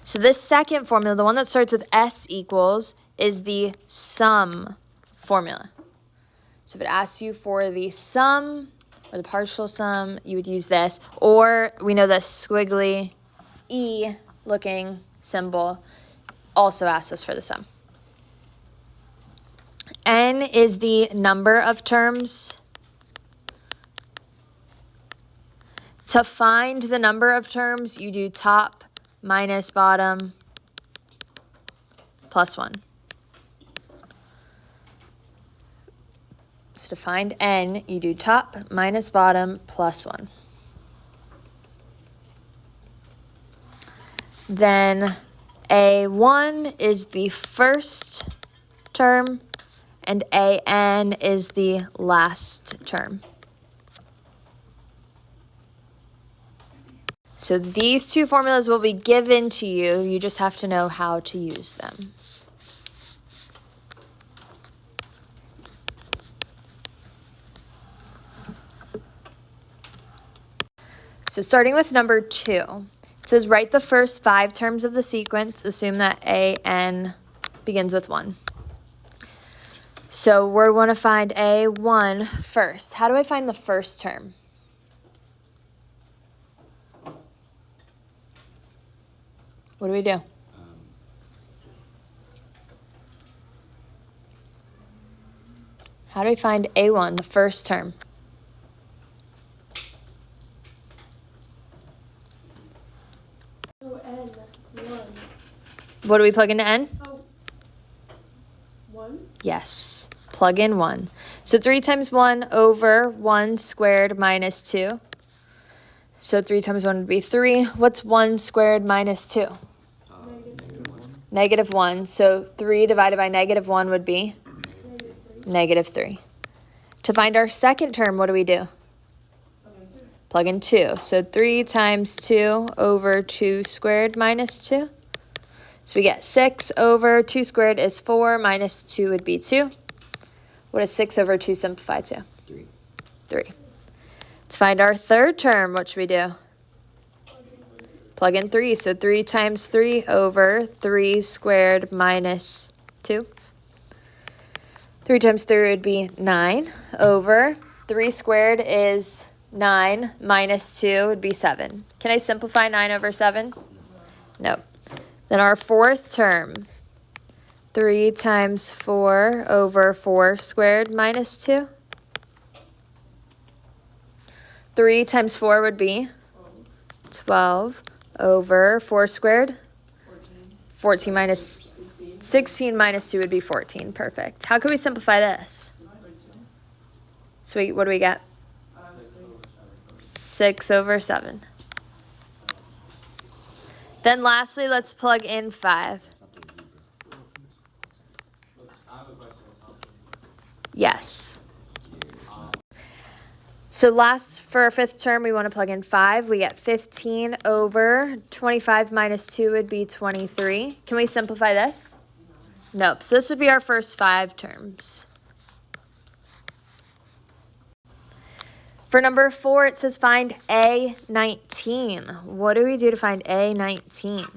So this second formula, the one that starts with S equals, is the sum formula. So if it asks you for the sum or the partial sum, you would use this. Or we know the squiggly E looking symbol also asks us for the sum. N is the number of terms. To find the number of terms, you do top minus bottom plus 1. So to find N, you do top minus bottom plus 1. Then A1 is the first term, and AN is the last term. So these two formulas will be given to you. You just have to know how to use them. So starting with number 2, it says write the first 5 terms of the sequence. Assume that AN begins with 1. So we're going to find A1 first. How do I find the first term? What do we do? How do we find A1, the first term? What do we plug into N? 1? Yes, plug in 1. So 3 times 1 over 1 squared minus 2. So 3 times 1 would be 3. What's 1 squared minus 2? Negative 1. So 3 divided by negative 1 would be? Negative 3. To find our second term, what do we do? Plug in 2. So 3 times 2 over 2 squared minus 2. So we get 6 over 2 squared is 4, minus 2 would be 2. What does 6 over 2 simplify to? 3. To find our third term, what should we do? Plug in 3. So 3 times 3 over 3 squared minus 2. 3 times 3 would be 9 over 3 squared is 9 minus 2 would be 7. Can I simplify 9 over 7? Nope. Then our fourth term, 3 times 4 over 4 squared minus 2. 3 times 4 would be 12 over 4 squared. 14 minus 16 minus 2 would be 14. Perfect. How can we simplify this? So what do we get? 6 over 7. Then lastly, let's plug in 5. Yes. So last, for our fifth term, we want to plug in 5. We get 15 over 25 minus 2 would be 23. Can we simplify this? Nope. So this would be our first 5 terms. For number 4, it says find A19. What do we do to find A19?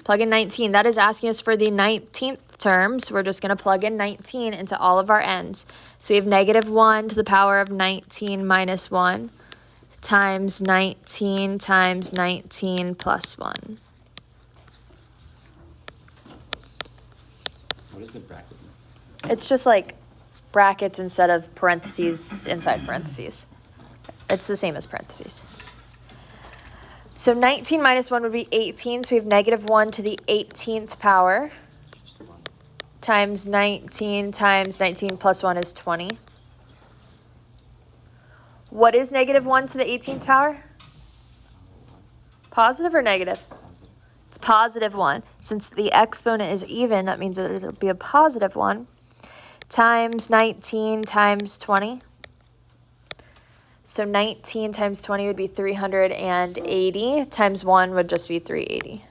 Plug in 19. That is asking us for the 19th term, so we're just going to plug in 19 into all of our n's. So we have negative 1 to the power of 19 minus 1 times 19 times 19 plus 1. What is the bracket? It's just like brackets instead of parentheses inside parentheses. It's the same as parentheses. So 19 minus 1 would be 18. So we have negative 1 to the 18th power times 19 times 19 plus 1 is 20. What is negative 1 to the 18th power? Positive or negative? It's positive 1. Since the exponent is even, that means that it'll be a positive 1. Times 19 times 20. So 19 times 20 would be 380. Times 1 would just be 380.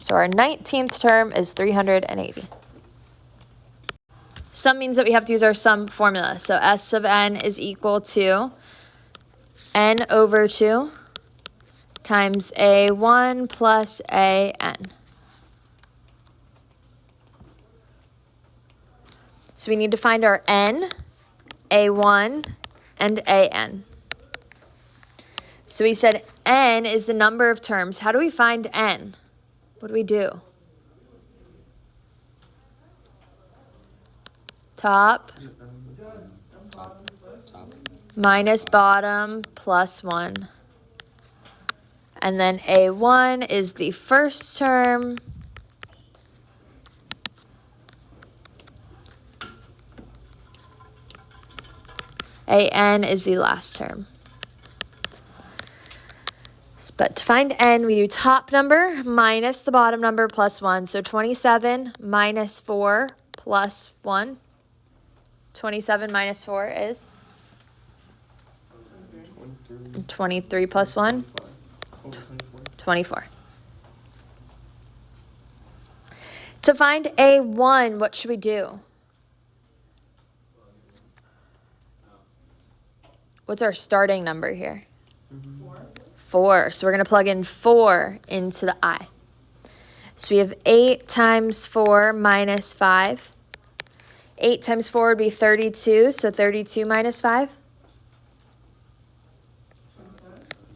So our 19th term is 380. Sum means that we have to use our sum formula. So S of n is equal to n over 2 times A1 plus AN. So we need to find our N, A1, and AN. So we said N is the number of terms. How do we find N? What do we do? Top minus bottom plus 1. And then A1 is the first term. AN is the last term. But to find N, we do top number minus the bottom number plus 1. So 27 minus 4 plus 1. 27 minus 4 is? 23 plus 1? 24. To find A1, what should we do? What's our starting number here? 4. So we're going to plug in 4 into the I. So we have 8 times 4 minus 5. 8 times 4 would be 32. So 32 minus 5?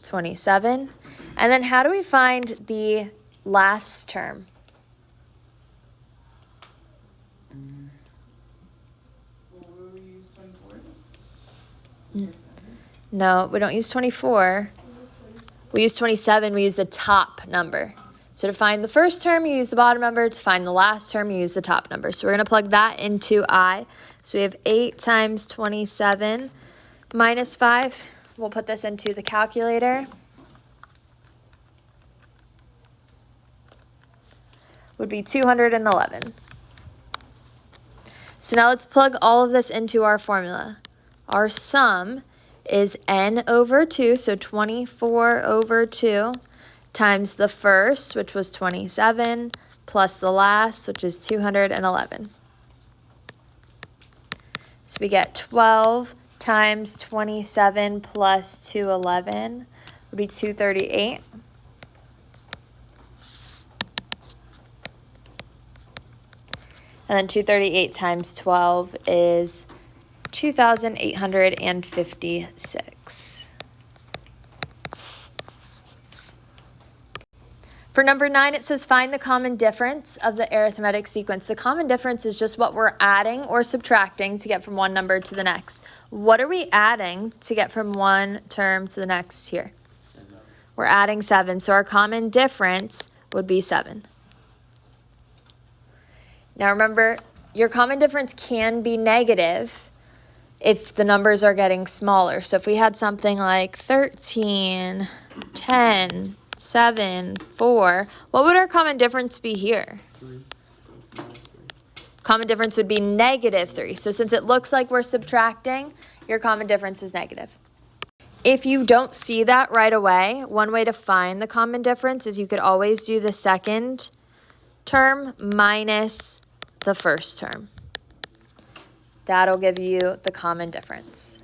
27. And then how do we find the last term? No, we don't use 24. We use 27. We use the top number. So to find the first term, you use the bottom number. To find the last term, you use the top number. So we're going to plug that into I. So we have 8 times 27 minus 5. We'll put this into the calculator. Would be 211. So now let's plug all of this into our formula. Our sum is n over 2, so 24 over 2, times the first, which was 27, plus the last, which is 211. So we get 12 times 27 plus 211 would be 238. And then 238 times 12 is 2,856. For number 9, it says find the common difference of the arithmetic sequence. The common difference is just what we're adding or subtracting to get from one number to the next. What are we adding to get from one term to the next here? 7. We're adding 7, so our common difference would be 7. Now remember, your common difference can be negative if the numbers are getting smaller. So if we had something like 13, 10, 7, 4, what would our common difference be here? 3. Common difference would be negative 3. So since it looks like we're subtracting, your common difference is negative. If you don't see that right away, one way to find the common difference is you could always do the second term minus the first term. That'll give you the common difference.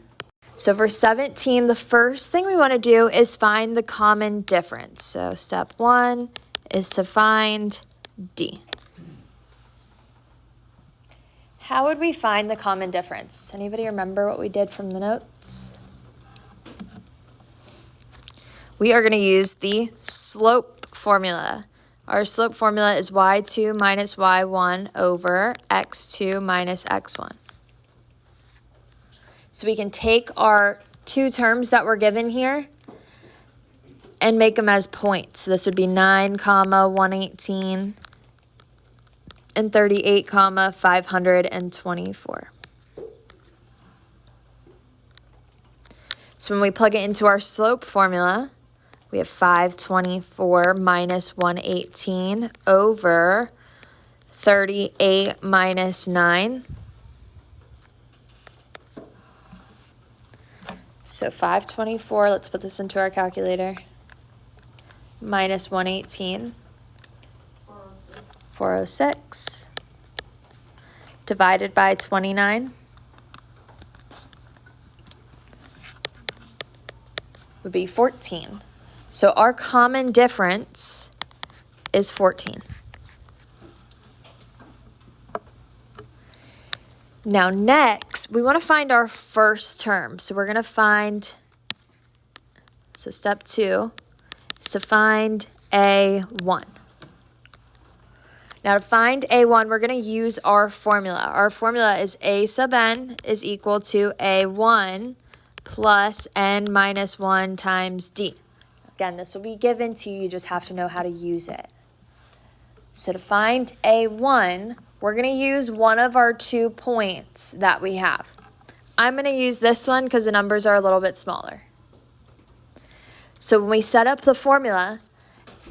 So for 17, the first thing we want to do is find the common difference. So step 1 is to find D. How would we find the common difference? Anybody remember what we did from the notes? We are going to use the slope formula. Our slope formula is y2 minus y1 over x2 minus x1. So we can take our two terms that were given here and make them as points. So this would be 9, 118, and 38, 524. So when we plug it into our slope formula, we have 524 minus 118 over 38 minus 9. So 524, let's put this into our calculator, minus 118, 406, divided by 29, would be 14. So our common difference is 14. Now next, we want to find our first term. So we're going to find, so step 2 is to find A1. Now to find A1, we're going to use our formula. Our formula is A sub n is equal to A1 plus n minus 1 times d. Again, this will be given to you. You just have to know how to use it. So to find A1, we're going to use one of our 2 points that we have. I'm going to use this one because the numbers are a little bit smaller. So when we set up the formula,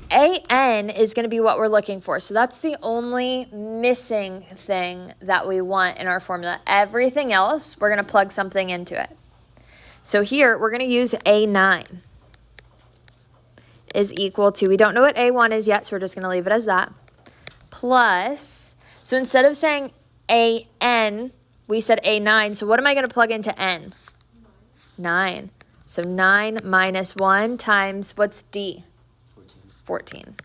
AN is going to be what we're looking for. So that's the only missing thing that we want in our formula. Everything else, we're going to plug something into it. So here, we're going to use A9 is equal to, we don't know what A1 is yet, so we're just going to leave it as that, plus, so instead of saying AN, we said A9, so what am I going to plug into N? 9. So 9 minus 1 times, what's D? 14.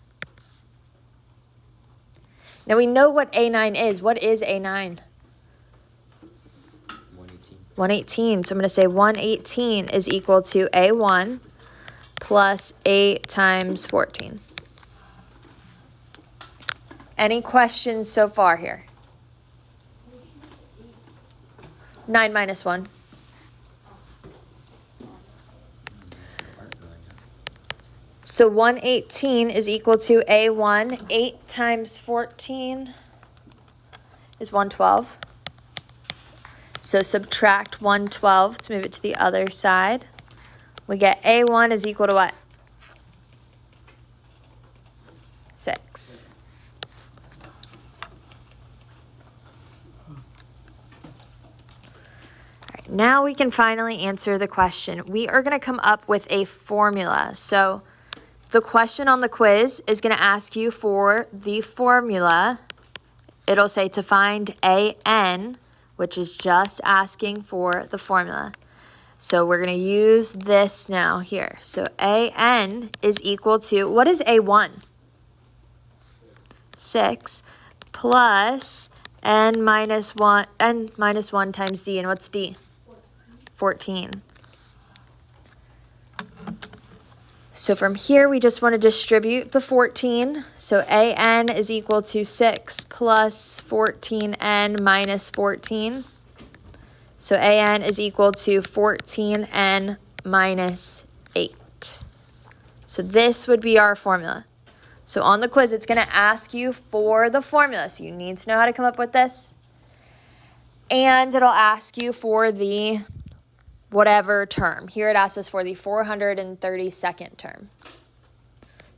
Now we know what A9 is. What is A9? 118. So I'm going to say 118 is equal to A1 plus 8 times 14. Any questions so far here? 9 minus 1. So 118 is equal to A1. 8 times 14 is 112. So subtract 112 to move it to the other side. We get A1 is equal to what? 6. Now we can finally answer the question. We are going to come up with a formula. So the question on the quiz is going to ask you for the formula. It'll say to find AN, which is just asking for the formula. So we're going to use this now here. So AN is equal to, what is A1? 6 plus n minus 1 times d. And what's d? 14. So from here, we just want to distribute the 14. So AN is equal to 6 plus 14n minus 14. So AN is equal to 14n minus 8. So this would be our formula. So on the quiz, it's going to ask you for the formula. So you need to know how to come up with this. And it'll ask you for the whatever term. Here it asks us for the 432nd term.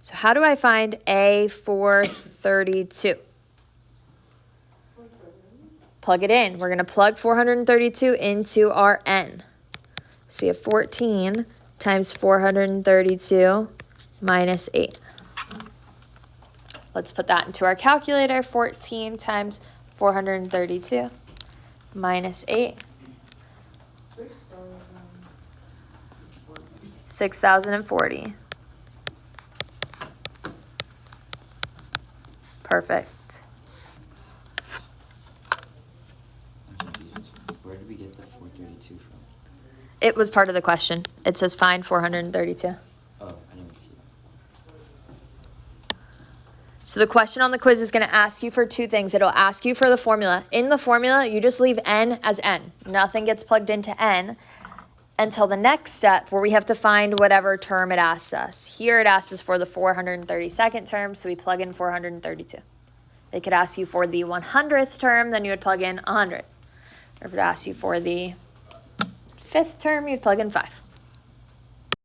So how do I find A432? Plug it in. We're going to plug 432 into our n. So we have 14 times 432 minus 8. Let's put that into our calculator. 14 times 432 minus 8. 6,040. Perfect. Where did we get the 432 from? It was part of the question. It says find 432. Oh, I didn't see that. So the question on the quiz is going to ask you for 2 things. It'll ask you for the formula. In the formula, you just leave n as n. Nothing gets plugged into n until the next step where we have to find whatever term it asks us. Here it asks us for the 432nd term, so we plug in 432. They could ask you for the 100th term, then you would plug in 100. Or if it asks you for the 5th term, you'd plug in 5.